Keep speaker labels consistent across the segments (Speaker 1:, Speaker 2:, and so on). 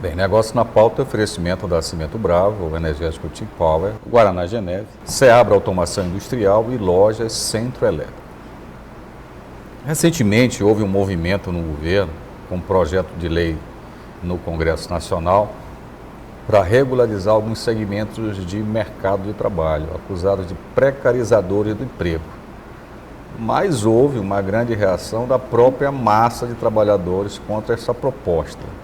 Speaker 1: Bem, negócio na pauta é oferecimento da Cimento Bravo, o energético T-Power, Guaraná Geneve, Seabra Automação Industrial e Lojas Centro Elétrico. Recentemente houve um movimento no governo, com um projeto de lei no Congresso Nacional, para regularizar alguns segmentos de mercado de trabalho, acusados de precarizadores do emprego. Mas houve uma grande reação da própria massa de trabalhadores contra essa proposta.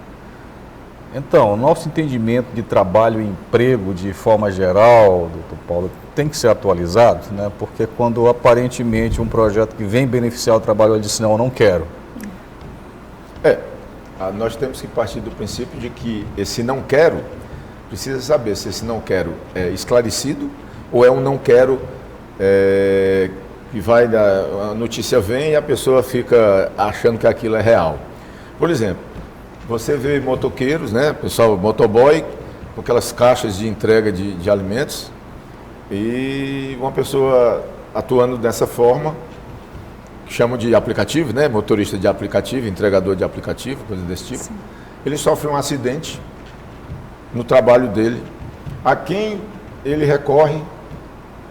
Speaker 1: Então, o nosso entendimento de trabalho e emprego, de forma geral, doutor Paulo, tem que ser atualizado, né? Porque quando aparentemente um projeto que vem beneficiar o trabalho, ele diz, não, eu não quero.
Speaker 2: Nós temos que partir do princípio de que esse não quero, precisa saber se esse não quero é esclarecido ou é um não quero que vai, a notícia vem e a pessoa fica achando que aquilo é real. Por exemplo, você vê motoqueiros, né, pessoal, motoboy, com aquelas caixas de entrega de alimentos e uma pessoa atuando dessa forma, que chamam de aplicativo, né, motorista de aplicativo, entregador de aplicativo, coisa desse tipo. Sim. Ele sofre um acidente no trabalho dele, a quem ele recorre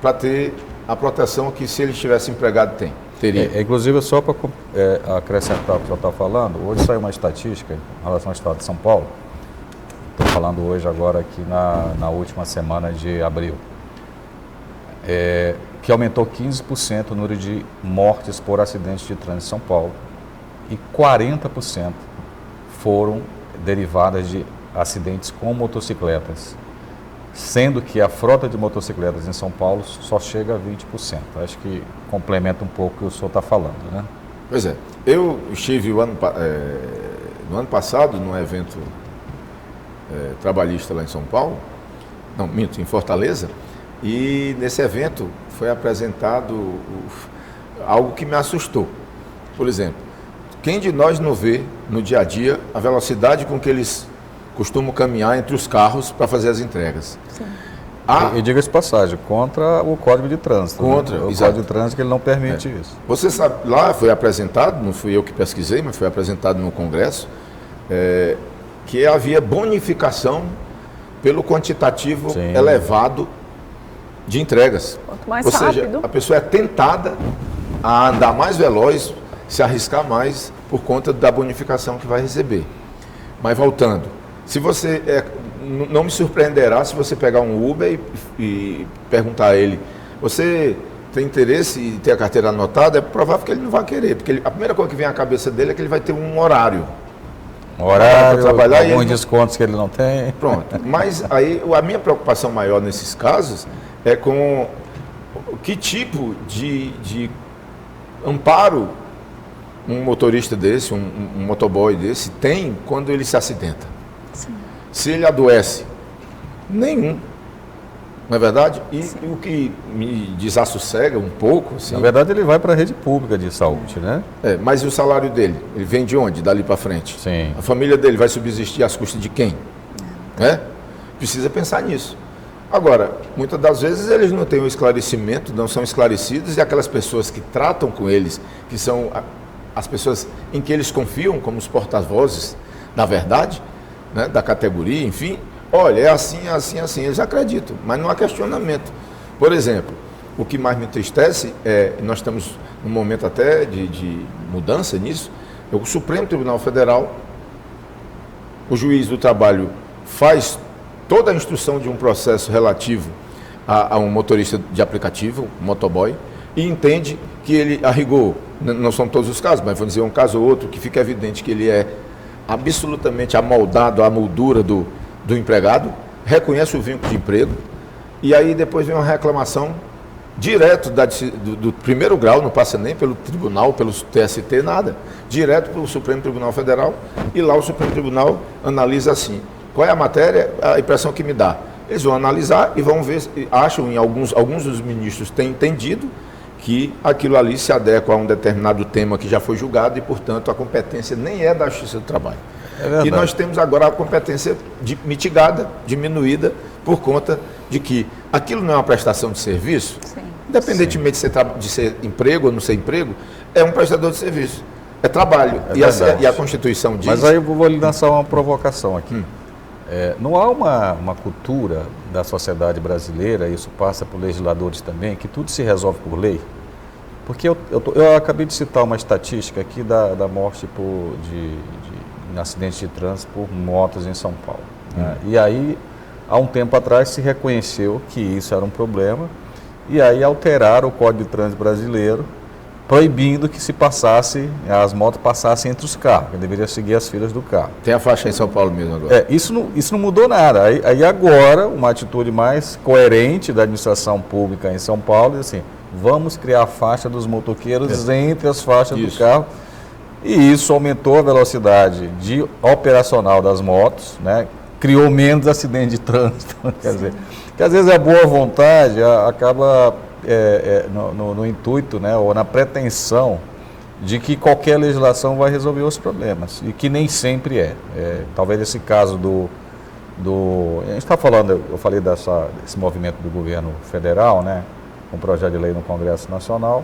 Speaker 2: para ter a proteção que se ele estivesse empregado teria.
Speaker 1: Inclusive, só para acrescentar o que o senhor está falando, hoje saiu uma estatística em relação ao estado de São Paulo, estou falando hoje agora aqui na última semana de abril, que aumentou 15% o número de mortes por acidentes de trânsito em São Paulo e 40% foram derivadas de acidentes com motocicletas, sendo que a frota de motocicletas em São Paulo só chega a 20%. Acho que complementa um pouco o que o senhor está falando, né?
Speaker 2: Pois é. Eu estive no ano passado num evento trabalhista lá em São Paulo, não, minto, em Fortaleza, e nesse evento foi apresentado algo que me assustou. Por exemplo, quem de nós não vê no dia a dia a velocidade com que eles costumam caminhar entre os carros para fazer as entregas?
Speaker 1: Sim. E diga-se passagem, contra o Código de Trânsito.
Speaker 2: Contra,
Speaker 1: né? O Código de Trânsito que ele não permite isso.
Speaker 2: Você sabe, lá foi apresentado, não fui eu que pesquisei, mas foi apresentado no Congresso, que havia bonificação pelo quantitativo Sim. elevado de entregas.
Speaker 3: Quanto mais
Speaker 2: Ou
Speaker 3: rápido.
Speaker 2: seja, a pessoa é tentada a andar mais veloz, se arriscar mais por conta da bonificação que vai receber. Mas voltando, se você não me surpreenderá se você pegar um Uber e perguntar a ele, você tem interesse em ter a carteira anotada? É provável que ele não vai querer, porque a primeira coisa que vem à cabeça dele é que ele vai ter um horário.
Speaker 1: Horário, trabalhar, alguns descontos que ele não tem.
Speaker 2: Pronto. Mas aí a minha preocupação maior nesses casos é com que tipo de amparo um motorista desse, um motoboy desse, tem quando ele se acidenta. Sim. Se ele adoece, nenhum. Não é verdade? E o que me desassossega um pouco... Assim,
Speaker 1: na verdade, ele vai para a rede pública de saúde, né?
Speaker 2: Mas e o salário dele? Ele vem de onde? Dali para frente?
Speaker 1: Sim.
Speaker 2: A família dele vai subsistir às custas de quem? Precisa pensar nisso. Agora, muitas das vezes eles não têm um esclarecimento, não são esclarecidos, e aquelas pessoas que tratam com eles, que são as pessoas em que eles confiam como os porta-vozes da verdade, né, da categoria, enfim, olha, é assim, assim, assim, eles acreditam, mas não há questionamento. Por exemplo, o que mais me entristece nós estamos num momento até de mudança nisso, o Supremo Tribunal Federal, o juiz do trabalho faz toda a instrução de um processo relativo a um motorista de aplicativo, um motoboy, e entende que ele, a rigor, não são todos os casos, mas vamos dizer um caso ou outro, que fica evidente que ele é absolutamente amoldado à moldura do empregado, reconhece o vínculo de emprego, e aí depois vem uma reclamação direto do primeiro grau, não passa nem pelo tribunal, pelo TST, nada, direto pelo Supremo Tribunal Federal, e lá o Supremo Tribunal analisa assim. Qual é a matéria? A impressão que me dá. Eles vão analisar e vão ver, acham em alguns dos ministros têm entendido que aquilo ali se adequa a um determinado tema que já foi julgado e, portanto, a competência nem é da Justiça do Trabalho. E nós temos agora a competência mitigada, diminuída, por conta de que aquilo não é uma prestação de serviço, Sim. independentemente de ser emprego ou não ser emprego, é um prestador de serviço, é trabalho. E a Constituição diz...
Speaker 1: Mas aí eu vou lhe lançar uma provocação aqui. Não há uma cultura da sociedade brasileira, isso passa por legisladores também, que tudo se resolve por lei. Porque eu acabei de citar uma estatística aqui da morte em acidentes de trânsito por motos em São Paulo. Né? E aí, há um tempo atrás, se reconheceu que isso era um problema, e aí alteraram o Código de Trânsito Brasileiro, proibindo que as motos passassem entre os carros, que deveria seguir as filas do carro.
Speaker 2: Tem a faixa em São Paulo mesmo agora.
Speaker 1: Isso não mudou nada. Aí agora, uma atitude mais coerente da administração pública em São Paulo é assim, vamos criar a faixa dos motoqueiros entre as faixas do carro. E isso aumentou a velocidade operacional das motos, né? Criou menos acidente de trânsito. Quer dizer, que às vezes a boa vontade acaba no intuito, né, ou na pretensão de que qualquer legislação vai resolver os problemas, e que nem sempre talvez esse caso a gente está falando, eu falei desse movimento do governo federal, né, com um projeto de lei no Congresso Nacional,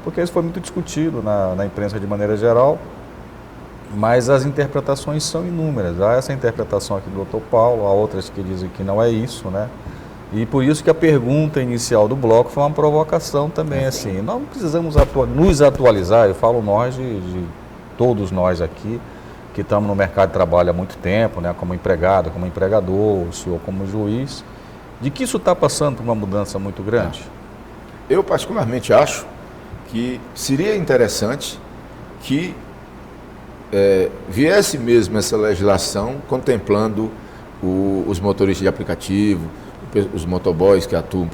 Speaker 1: porque isso foi muito discutido na imprensa de maneira geral, mas as interpretações são inúmeras. Há essa interpretação aqui do Dr. Paulo, há outras que dizem que não é isso, né? E por isso que a pergunta inicial do bloco foi uma provocação também, assim, nós precisamos nos atualizar, eu falo nós de todos nós aqui, que estamos no mercado de trabalho há muito tempo, né, como empregado, como empregador, o senhor como juiz, de que isso está passando por uma mudança muito grande?
Speaker 2: Eu particularmente acho que seria interessante que viesse mesmo essa legislação contemplando os motoristas de aplicativo, os motoboys que atuam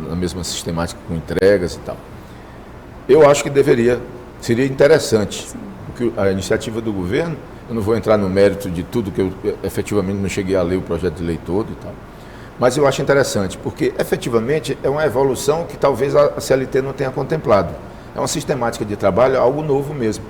Speaker 2: na mesma sistemática com entregas e tal. Eu acho que seria interessante, porque a iniciativa do governo, eu não vou entrar no mérito de tudo, que eu efetivamente não cheguei a ler o projeto de lei todo e tal, mas eu acho interessante, porque efetivamente é uma evolução que talvez a CLT não tenha contemplado. É uma sistemática de trabalho, algo novo mesmo.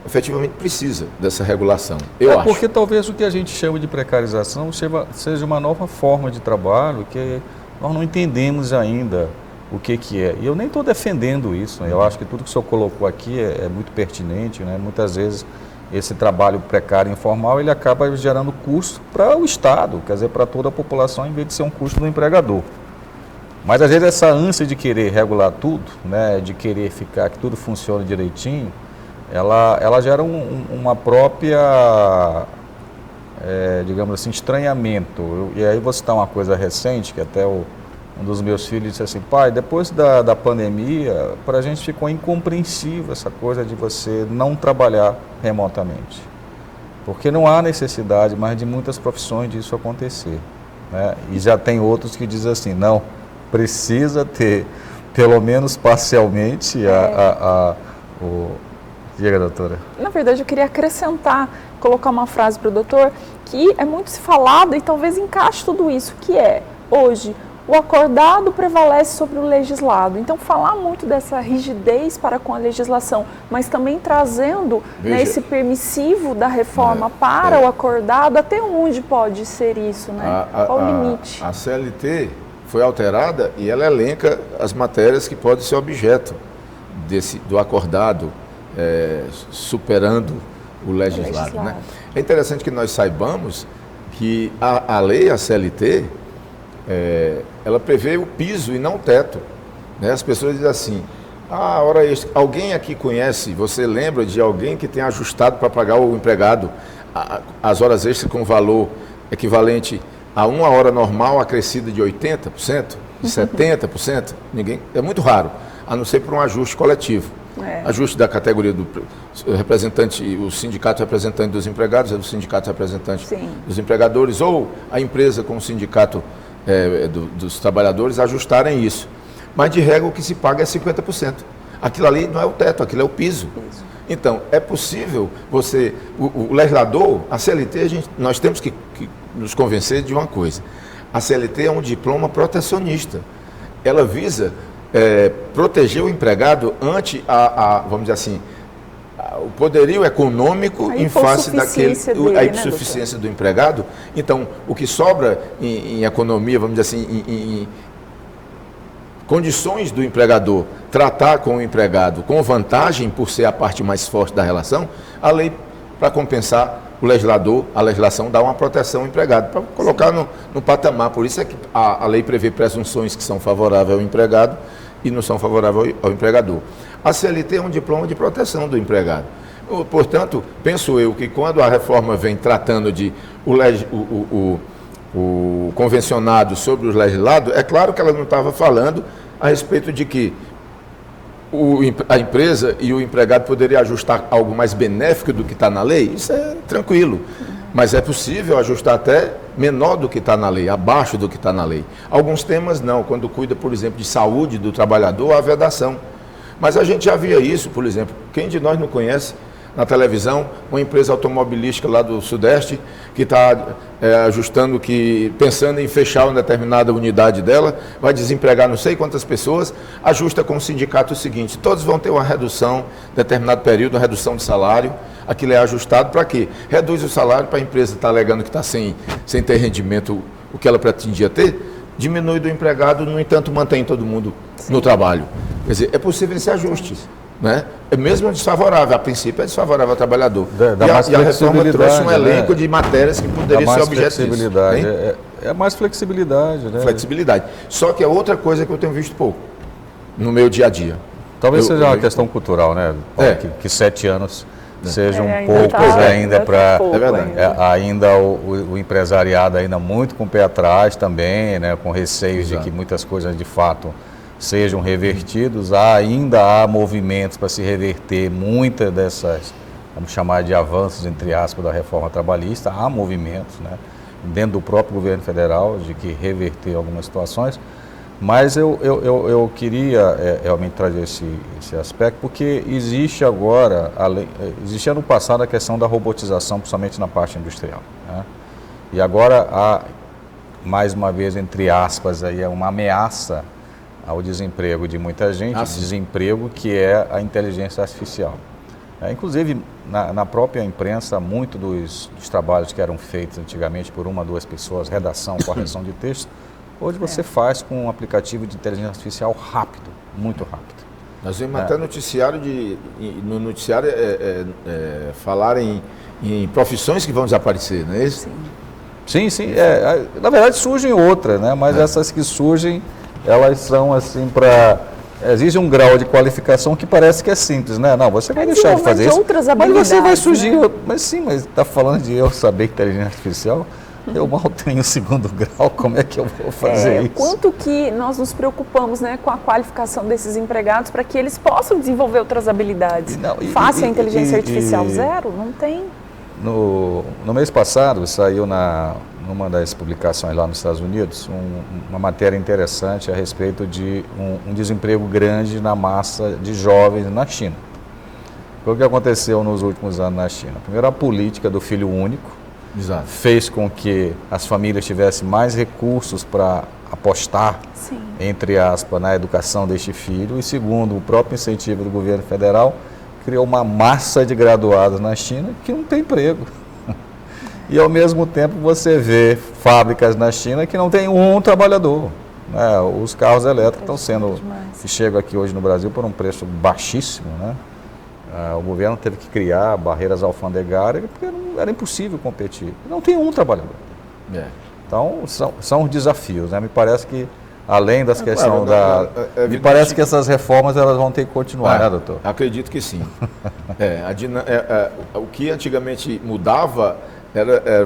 Speaker 2: Efetivamente precisa dessa regulação, eu acho.
Speaker 1: Porque talvez o que a gente chama de precarização seja uma nova forma de trabalho que nós não entendemos ainda o que é. E eu nem estou defendendo isso, né? Eu acho que tudo que o senhor colocou aqui é muito pertinente, né? Muitas vezes esse trabalho precário e informal, ele acaba gerando custo para o Estado, quer dizer, para toda a população, em vez de ser um custo do empregador. Mas às vezes essa ânsia de querer regular tudo, né? De querer que tudo funcione direitinho, ela gera uma própria, digamos assim, estranhamento. E aí vou citar uma coisa recente, que até um dos meus filhos disse assim, pai, depois da pandemia, para a gente ficou incompreensível essa coisa de você não trabalhar remotamente. Porque não há necessidade mais de muitas profissões disso acontecer. Né? E já tem outros que dizem assim, não, precisa ter, pelo menos parcialmente, Diga, doutora.
Speaker 3: Na verdade, eu queria acrescentar, colocar uma frase para o doutor, que é muito se falada e talvez encaixe tudo isso, que hoje, o acordado prevalece sobre o legislado. Então, falar muito dessa rigidez para com a legislação, mas também trazendo esse permissivo da reforma para o acordado, até onde pode ser isso, né? Qual o limite?
Speaker 2: A CLT foi alterada e ela elenca as matérias que podem ser objeto do acordado, superando o legislado. Né? É interessante que nós saibamos que a lei, a CLT, ela prevê o piso e não o teto. Né? As pessoas dizem assim, hora extra. Alguém aqui conhece, você lembra de alguém que tenha ajustado para pagar o empregado as horas extras com valor equivalente a uma hora normal acrescida de 80%, de 70%? Ninguém, é muito raro, a não ser por um ajuste coletivo. Ajuste da categoria do representante, o sindicato representante dos empregados, o sindicato representante dos empregadores, ou a empresa com o sindicato dos trabalhadores ajustarem isso. Mas de regra o que se paga é 50%. Aquilo ali não é o teto, aquilo é o piso. Então, é possível o legislador, a CLT, nós temos que nos convencer de uma coisa. A CLT é um diploma protecionista. Ela visa proteger o empregado ante vamos dizer assim, o poderio econômico em face a insuficiência do empregado. Então, o que sobra em economia, vamos dizer assim, em condições do empregador tratar com o empregado com vantagem por ser a parte mais forte da relação, a lei, para compensar, o legislador, a legislação dá uma proteção ao empregado, para colocar no patamar. Por isso é que a lei prevê presunções que são favoráveis ao empregado e não são favoráveis ao empregador. A CLT é um diploma de proteção do empregado. Portanto, penso eu que quando a reforma vem tratando de o convencionado sobre os legislados, é claro que ela não estava falando a respeito de que a empresa e o empregado poderiam ajustar algo mais benéfico do que está na lei. Isso é tranquilo, mas é possível ajustar até menor do que está na lei, abaixo do que está na lei. Alguns temas não, quando cuida, por exemplo, de saúde do trabalhador, há vedação. Mas a gente já via isso, por exemplo, quem de nós não conhece na televisão, uma empresa automobilística lá do Sudeste, que está ajustando, pensando em fechar uma determinada unidade dela, vai desempregar não sei quantas pessoas, ajusta com o sindicato o seguinte: todos vão ter uma redução, determinado período, uma redução de salário, aquilo é ajustado para quê? Reduz o salário para a empresa estar alegando que está sem ter rendimento, o que ela pretendia ter, diminui do empregado, no entanto mantém todo mundo no trabalho. Quer dizer, é possível esse ajuste. Né? É mesmo desfavorável, a princípio é desfavorável ao trabalhador. E a reforma trouxe um elenco de matérias que poderiam ser objeto disso.
Speaker 1: É mais flexibilidade. Né?
Speaker 2: Flexibilidade. Só que é outra coisa que eu tenho visto pouco no meu dia a dia.
Speaker 1: Talvez seja uma questão cultural, né? Que 7 anos sejam poucos ainda para...
Speaker 2: É verdade.
Speaker 1: Ainda o empresariado ainda muito com o pé atrás também, né? Com receios de que muitas coisas de fato sejam revertidos. Ainda há movimentos para se reverter muitas dessas, vamos chamar de avanços, entre aspas, da reforma trabalhista. Há movimentos, né, dentro do próprio governo federal de que reverter algumas situações, mas eu queria realmente trazer esse aspecto, porque existe agora, existia no passado a questão da robotização, principalmente na parte industrial, né? E agora há, mais uma vez, entre aspas, aí, uma ameaça ao desemprego de muita gente, desemprego que é a inteligência artificial. Inclusive, na própria imprensa, muito dos trabalhos que eram feitos antigamente por 1 a 2 pessoas, redação, correção de texto, hoje você faz com um aplicativo de inteligência artificial rápido, muito rápido.
Speaker 2: Nós vimos até no noticiário falar em profissões que vão desaparecer, não é isso?
Speaker 1: Sim. Na verdade surgem outras, né? Mas essas que surgem, elas são assim para... Existe um grau de qualificação que parece que é simples, né? Não, você vai deixar de fazer isso, mas você vai surgir... Né? Mas está falando de eu saber inteligência artificial? Eu mal tenho 2º grau, como é que eu vou fazer isso?
Speaker 3: Quanto que nós nos preocupamos, né, com a qualificação desses empregados para que eles possam desenvolver outras habilidades? Face a inteligência artificial, zero? Não tem.
Speaker 1: No mês passado, saiu numa das publicações lá nos Estados Unidos, uma matéria interessante a respeito de um desemprego grande na massa de jovens na China. O que aconteceu nos últimos anos na China? Primeiro, a política do filho único fez com que as famílias tivessem mais recursos para apostar, entre aspas, na educação deste filho. E segundo, o próprio incentivo do governo federal criou uma massa de graduados na China que não tem emprego. E, ao mesmo tempo, você vê fábricas na China que não tem um trabalhador. Né? Os carros elétricos que chegam aqui hoje no Brasil por um preço baixíssimo. Né? O governo teve que criar barreiras alfandegárias porque era impossível competir. Não tem um trabalhador. Então, são os desafios. Né? Me parece que, além das questões me parece que essas reformas elas vão ter que continuar, né, doutor?
Speaker 2: Acredito que sim. O que antigamente mudava...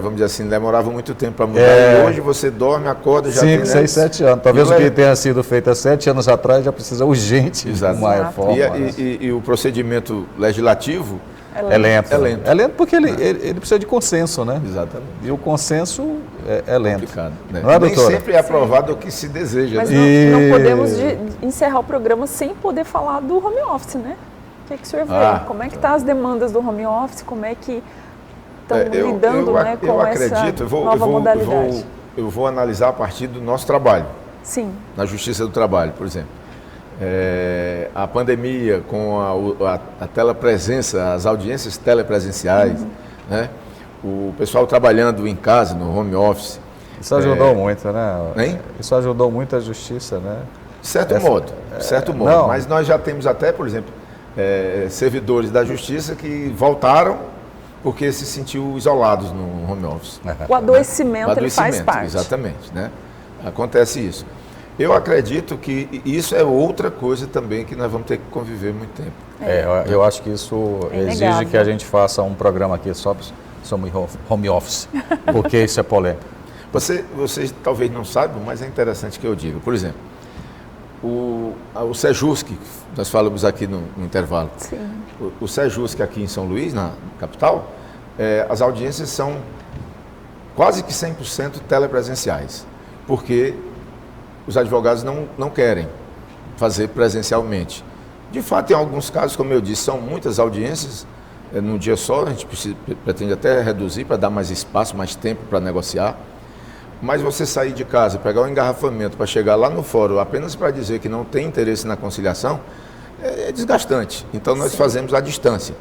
Speaker 2: vamos dizer assim, demorava muito tempo para mudar. E hoje você dorme, acorda, já
Speaker 1: 5, 6, 7 anos. Talvez o que tenha sido feito há 7 anos atrás já precisa urgente de uma reforma.
Speaker 2: E o procedimento legislativo
Speaker 1: é lento. É lento porque ele precisa de consenso, né?
Speaker 2: Exatamente.
Speaker 1: E o consenso é lento.
Speaker 2: Complicado, né?
Speaker 1: Não é,
Speaker 2: nem sempre é aprovado o que se deseja.
Speaker 3: Mas
Speaker 2: né?
Speaker 3: não podemos encerrar o programa sem poder falar do home office, né? O que o senhor vê? Como é que estão as demandas do home office? Como é que estão lidando com essa nova modalidade?
Speaker 2: Eu vou analisar a partir do nosso trabalho.
Speaker 3: Sim.
Speaker 2: Na Justiça do Trabalho, por exemplo. A pandemia com a telepresença, as audiências telepresenciais, né? O pessoal trabalhando em casa, no home office.
Speaker 1: Isso ajudou muito, né?
Speaker 2: Hein?
Speaker 1: Isso ajudou muito a Justiça, né?
Speaker 2: De certo modo. Mas nós já temos até, por exemplo, servidores da Justiça que voltaram porque se sentiu isolados no home office.
Speaker 3: O adoecimento, ele faz parte.
Speaker 2: Exatamente, né? Acontece isso. Eu acredito que isso é outra coisa também que nós vamos ter que conviver muito tempo.
Speaker 1: Eu acho que isso exige que a gente faça um programa aqui só sobre home office, porque isso é polêmico.
Speaker 2: Vocês talvez não saibam, mas é interessante que eu diga. Por exemplo, o Sejusc, que nós falamos aqui no intervalo.
Speaker 3: Sim.
Speaker 2: O Sejusc aqui em São Luís, na capital, as audiências são quase que 100% telepresenciais, porque os advogados não querem fazer presencialmente. De fato, em alguns casos, como eu disse, são muitas audiências num dia só, a gente pretende até reduzir para dar mais espaço, mais tempo para negociar. Mas você sair de casa, pegar um engarrafamento para chegar lá no fórum apenas para dizer que não tem interesse na conciliação, é desgastante. Então, nós fazemos à distância.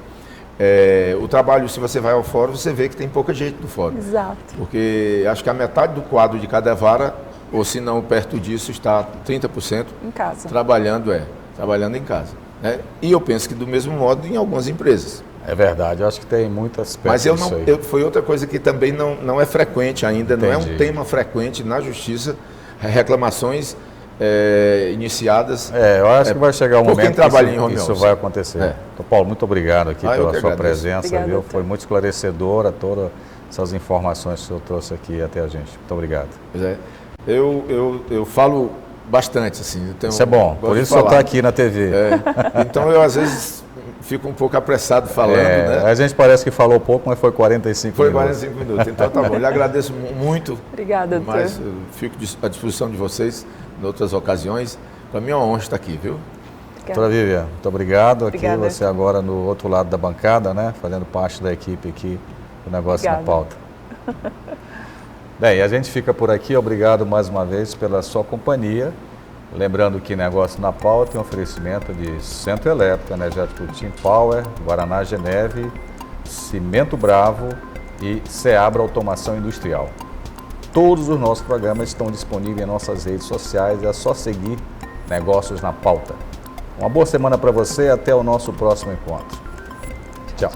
Speaker 2: O trabalho, se você vai ao fórum, você vê que tem pouca gente no fórum.
Speaker 3: Exato.
Speaker 2: Porque acho que a metade do quadro de cada vara, ou se não perto disso, está 30%
Speaker 3: em casa.
Speaker 2: Trabalhando em casa. Né? E eu penso que do mesmo modo em algumas empresas.
Speaker 1: É verdade, eu acho que tem muitas
Speaker 2: Mas foi outra coisa que também não é frequente ainda, não é um tema frequente na justiça, reclamações iniciadas.
Speaker 1: Eu acho que vai chegar um momento
Speaker 2: que
Speaker 1: isso vai acontecer. Então, Paulo, muito obrigado aqui pela sua presença.
Speaker 3: Obrigada,
Speaker 1: viu? Foi muito esclarecedora todas essas informações que o senhor trouxe aqui até a gente. Muito obrigado.
Speaker 2: Pois é. Eu falo bastante, assim.
Speaker 1: Isso é bom, por isso o senhor está aqui na TV.
Speaker 2: Então eu às vezes fico um pouco apressado falando, né?
Speaker 1: A gente parece que falou pouco, mas foi 45 minutos.
Speaker 2: Foi 45 minutos, então tá bom. Eu lhe agradeço muito.
Speaker 3: Obrigada, doutor.
Speaker 2: Mas eu fico à disposição de vocês em outras ocasiões. Para mim é uma honra estar aqui, viu?
Speaker 1: Doutora Vivian, muito obrigado.
Speaker 3: Obrigada.
Speaker 1: Aqui você agora no outro lado da bancada, né? Fazendo parte da equipe aqui do Negócio na Pauta. Bem, a gente fica por aqui. Obrigado mais uma vez pela sua companhia. Lembrando que Negócio na Pauta é um oferecimento de Centro Elétrico, Energético Team Power, Guaraná Geneve, Cimento Bravo e Seabra Automação Industrial. Todos os nossos programas estão disponíveis em nossas redes sociais, é só seguir Negócios na Pauta. Uma boa semana para você e até o nosso próximo encontro. Tchau.